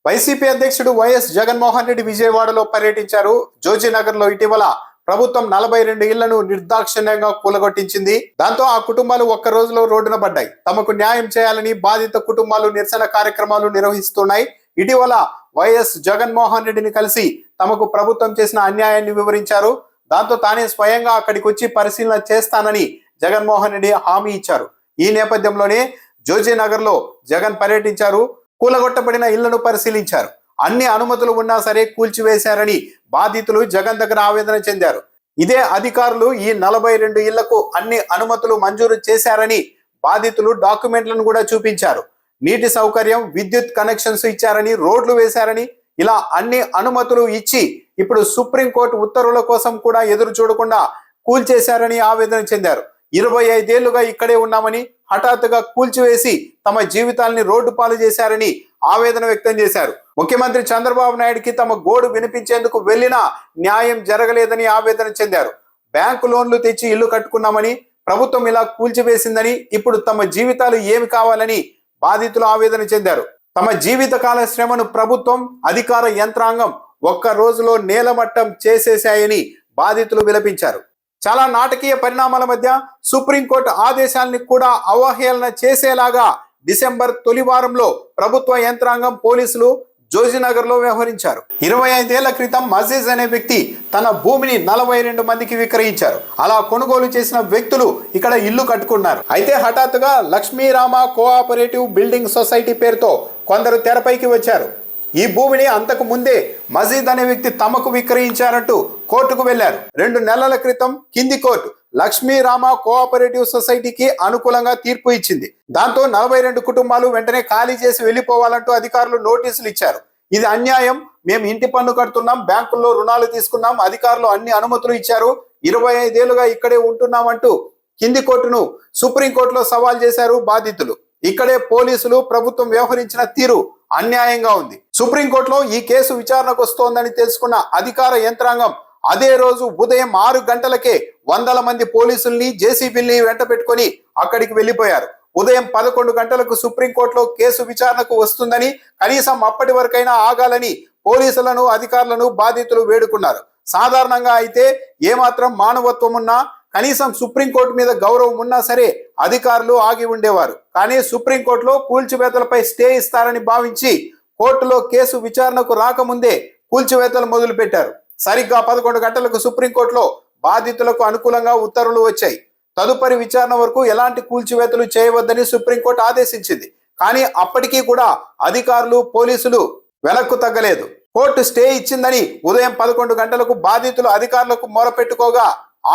YCP అధ్యక్షుడు YS Jaganmohan Reddy విజయవాడలో పర్యటించారు. జోజీనగర్ లో ఇటీవల ప్రభుత్వం 42 ఇళ్లను నిర్దాక్షిణ్యంగా కూలగొట్టించింది. దాంతో ఆ కుటుంబాలు ఒక్క రోజులో రోడ్డున పడ్డాయి. తమకు న్యాయం చేయాలని బాధిత కుటుంబాలు నిరసన కార్యక్రమాలు నిర్వహిస్తున్నాయి. ఇటీవల వైఎస్ జగన్మోహన్ రెడ్డిని కలిసి తమకు ప్రభుత్వం చేసిన అన్యాయాన్ని వివరించారు. దాంతో తానే స్వయంగా అక్కడికి వచ్చి పరిశీలన చేస్తానని జగన్మోహన్ రెడ్డి హామీ ఇచ్చారు. ఈ నేపథ్యంలోనే జోజీనగర్ లో జగన్ పర్యటించారు. కూలగొట్టబడిన ఇళ్లను పరిశీలించారు. అన్ని అనుమతులు ఉన్నా సరే కూల్చివేశారని బాధితులు జగన్ దగ్గర ఆవేదన చెందారు. ఇదే అధికారులు ఈ 42 ఇళ్లకు అన్ని అనుమతులు మంజూరు చేశారని బాధితులు డాక్యుమెంట్లను కూడా చూపించారు. నీటి సౌకర్యం, విద్యుత్ కనెక్షన్స్ ఇచ్చారని, రోడ్లు వేశారని, ఇలా అన్ని అనుమతులు ఇచ్చి ఇప్పుడు సుప్రీంకోర్టు ఉత్తర్వుల కోసం కూడా ఎదురు చూడకుండా కూల్చేశారని ఆవేదన చెందారు. 25 ఏళ్లుగా ఇక్కడే ఉన్నామని హఠాత్తుగా కూల్చివేసి తమ జీవితాల్ని రోడ్డు పాలు చేశారని ఆవేదన వ్యక్తం చేశారు. ముఖ్యమంత్రి చంద్రబాబు నాయుడికి తమ గోడు వినిపించేందుకు వెళ్లినా న్యాయం జరగలేదని ఆవేదన చెందారు. బ్యాంకు లోన్లు తెచ్చి ఇల్లు కట్టుకున్నామని ప్రభుత్వం ఇలా కూల్చివేసిందని, ఇప్పుడు తమ జీవితాలు ఏమి కావాలని బాధితులు ఆవేదన చెందారు. తమ జీవితకాల శ్రమను ప్రభుత్వం, అధికార యంత్రాంగం ఒక్క రోజులో నేలమట్టం చేసేశాయని బాధితులు విలపించారు. చాలా నాటకీయ పరిణామాల మధ్య సుప్రీంకోర్టు ఆదేశాలని కూడా అవహేళన చేసేలాగా డిసెంబర్ తొలి వారంలో ప్రభుత్వ యంత్రాంగం, పోలీసులు జోజీనగర్ లో వ్యవహరించారు. 25 ఏళ్ల క్రితం మజీజ్ అనే వ్యక్తి తన భూమిని 42 మందికి విక్రయించారు. అలా కొనుగోలు చేసిన వ్యక్తులు ఇక్కడ ఇల్లు కట్టుకున్నారు. అయితే హఠాత్తుగా లక్ష్మీరామ కోఆపరేటివ్ బిల్డింగ్ సొసైటీ పేరుతో కొందరు తెరపైకి వచ్చారు. ఈ భూమిని అంతకు ముందే మజీద్ అనే వ్యక్తి తమకు విక్రయించారంటూ కోర్టుకు వెళ్లారు. 2 నెలల క్రితం కింది కోర్టు లక్ష్మీరామ కోఆపరేటివ్ సొసైటీకి అనుకూలంగా తీర్పు ఇచ్చింది. దాంతో 42 కుటుంబాలు వెంటనే ఖాళీ చేసి వెళ్లిపోవాలంటూ అధికారులు నోటీసులు ఇచ్చారు. ఇది అన్యాయం, మేము ఇంటి పన్ను కడుతున్నాం, బ్యాంకుల్లో రుణాలు తీసుకున్నాం, అధికారులు అన్ని అనుమతులు ఇచ్చారు, 25 ఏళ్లుగా ఇక్కడే ఉంటున్నామంటూ కింది కోర్టును సుప్రీంకోర్టులో సవాల్ చేశారు బాధితులు. ఇక్కడే పోలీసులు, ప్రభుత్వం వ్యవహరించిన తీరు అన్యాయంగా ఉంది. సుప్రీంకోర్టులో ఈ కేసు విచారణకు వస్తోందని తెలుసుకున్న అధికార యంత్రాంగం అదే రోజు ఉదయం 6 గంటలకే వందల మంది పోలీసుల్ని, జేసీబీల్ని వెంట పెట్టుకొని అక్కడికి వెళ్లిపోయారు. ఉదయం 11 గంటలకు సుప్రీంకోర్టులో కేసు విచారణకు వస్తుందని, కనీసం అప్పటి వరకైనా ఆగాలని పోలీసులను, అధికారులను బాధితులు వేడుకున్నారు. సాధారణంగా అయితే ఏమాత్రం మానవత్వం ఉన్నా, కనీసం సుప్రీంకోర్టు మీద గౌరవం ఉన్నా సరే అధికారులు ఆగి ఉండేవారు. కానీ సుప్రీంకోర్టులో కూల్చివేతలపై స్టే ఇస్తారని భావించి కోర్టులో కేసు విచారణకు రాకముందే కూల్చివేతలు మొదలు పెట్టారు. సరిగ్గా 11 గంటలకు సుప్రీంకోర్టులో బాధితులకు అనుకూలంగా ఉత్తర్వులు వచ్చాయి. తదుపరి విచారణ వరకు ఎలాంటి కూల్చివేతలు చేయవద్దని సుప్రీంకోర్టు ఆదేశించింది. కానీ అప్పటికీ కూడా అధికారులు, పోలీసులు వెనక్కు తగ్గలేదు. కోర్టు స్టే ఇచ్చిందని ఉదయం 11 గంటలకు బాధితులు అధికారులకు మొరపెట్టుకోగా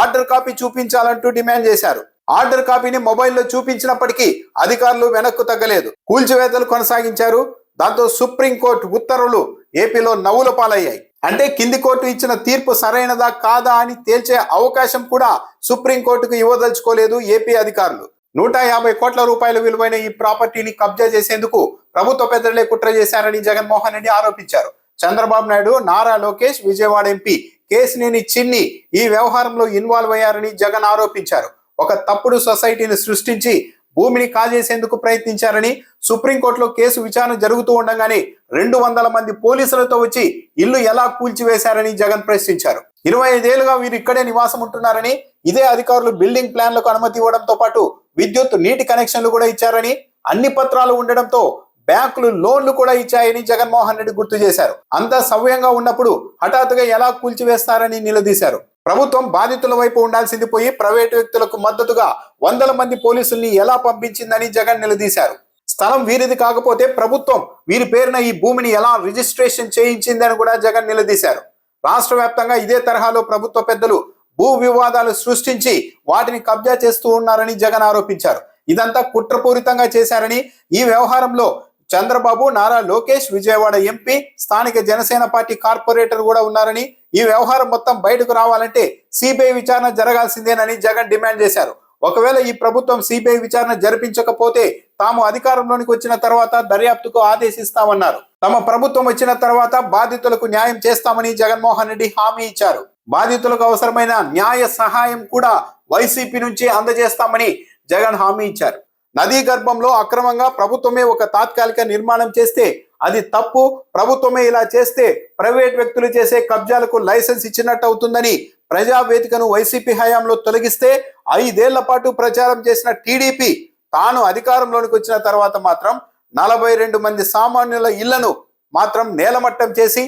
ఆర్డర్ కాపీ చూపించాలంటూ డిమాండ్ చేశారు. ఆర్డర్ కాపీని మొబైల్లో చూపించినప్పటికీ అధికారులు వెనక్కు తగ్గలేదు. కూల్చివేతలు కొనసాగించారు. దాంతో సుప్రీంకోర్టు ఉత్తర్వులు ఏపీలో నవ్వుల పాలయ్యాయి. అంటే కింది కోర్టు ఇచ్చిన తీర్పు సరైనదా కాదా అని తేల్చే అవకాశం కూడా సుప్రీంకోర్టుకు ఇవ్వదలుచుకోలేదు ఏపీ అధికారులు. 150 కోట్ల రూపాయల విలువైన ఈ ప్రాపర్టీని కబ్జా చేసేందుకు ప్రభుత్వ పెద్దలే కుట్ర చేశారని జగన్మోహన్ రెడ్డి ఆరోపించారు. చంద్రబాబు నాయుడు, నారా లోకేష్, విజయవాడ ఎంపీ కేశినేని చిన్ని ఈ వ్యవహారంలో ఇన్వాల్వ్ అయ్యారని జగన్ ఆరోపించారు. ఒక తప్పుడు సొసైటీని సృష్టించి భూమిని కాజేసేందుకు ప్రయత్నించారని, సుప్రీంకోర్టులో కేసు విచారణ జరుగుతూ ఉండగానే 200 మంది పోలీసులతో వచ్చి ఇల్లు ఎలా కూల్చివేశారని జగన్ ప్రశ్నించారు. 25 ఏళ్లుగా వీరు ఇక్కడే నివాసం ఉంటున్నారని, ఇదే అధికారులు బిల్డింగ్ ప్లాన్లకు అనుమతి ఇవ్వడంతో పాటు విద్యుత్, నీటి కనెక్షన్లు కూడా ఇచ్చారని, అన్ని పత్రాలు ఉండడంతో బ్యాంకులు లోన్లు కూడా ఇచ్చాయని జగన్మోహన్ రెడ్డి గుర్తు చేశారు. అంతా సవ్యంగా ఉన్నప్పుడు హఠాత్తుగా ఎలా కూల్చివేస్తారని నిలదీశారు. ప్రభుత్వం బాధితుల వైపు ఉండాల్సింది పోయి ప్రైవేటు వ్యక్తులకు మద్దతుగా వందల మంది పోలీసుల్ని ఎలా పంపించిందని జగన్ నిలదీశారు. స్థలం వీరిది కాకపోతే ప్రభుత్వం వీరి పేరున ఈ భూమిని ఎలా రిజిస్ట్రేషన్ చేయించిందని కూడా జగన్ నిలదీశారు. రాష్ట్ర వ్యాప్తంగా ఇదే తరహాలో ప్రభుత్వ పెద్దలు భూ వివాదాలు సృష్టించి వాటిని కబ్జా చేస్తూ ఉన్నారని జగన్ ఆరోపించారు. ఇదంతా కుట్రపూరితంగా చేశారని, ఈ వ్యవహారంలో చంద్రబాబు, నారా లోకేష్, విజయవాడ ఎంపీ, స్థానిక జనసేన పార్టీ కార్పొరేటర్ కూడా ఉన్నారని, ఈ వ్యవహారం మొత్తం బయటకు రావాలంటే సిబిఐ విచారణ జరగాల్సిందేనని జగన్ డిమాండ్ చేశారు. ఒకవేళ ఈ ప్రభుత్వం సిబిఐ విచారణ జరిపించకపోతే తాము అధికారంలోనికి వచ్చిన తర్వాత దర్యాప్తుకు ఆదేశిస్తామన్నారు. తమ ప్రభుత్వం వచ్చిన తర్వాత బాధితులకు న్యాయం చేస్తామని జగన్మోహన్ రెడ్డి హామీ ఇచ్చారు. బాధితులకు అవసరమైన న్యాయ సహాయం కూడా వైసీపీ నుంచి అందజేస్తామని జగన్ హామీ ఇచ్చారు. నదీ గర్భంలో అక్రమంగా ప్రభుత్వమే ఒక తాత్కాలిక నిర్మాణం చేస్తే అది తప్పు. ప్రభుత్వమే ఇలా చేస్తే ప్రైవేట్ వ్యక్తులు చేసే కబ్జాలకు లైసెన్స్ ఇచ్చినట్టు అవుతుందని ప్రజావేదికను వైసీపీ హయాంలో తొలగిస్తే 5 ఏళ్ల పాటు ప్రచారం చేసిన టీడీపీ తాను అధికారంలోనికి వచ్చిన తర్వాత మాత్రం 42 మంది సామాన్యుల ఇళ్లను మాత్రం నేలమట్టం చేసి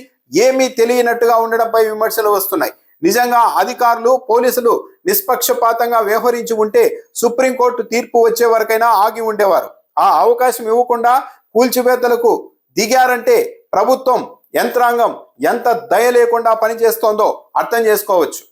ఏమీ తెలియనట్టుగా ఉండడంపై విమర్శలు వస్తున్నాయి. నిజంగా అధికారులు పోలీసులు నిష్పక్షపాతంగా వ్యవహరించి ఉంటే సుప్రీంకోర్టు తీర్పు వచ్చే వరకైనా ఆగి ఉండేవారు. ఆ అవకాశం ఇవ్వకుండా కూల్చివేతలకు దిగారంటే ప్రభుత్వం యంత్రాంగం ఎంత దయ లేకుండా పనిచేస్తోందో అర్థం చేసుకోవచ్చు.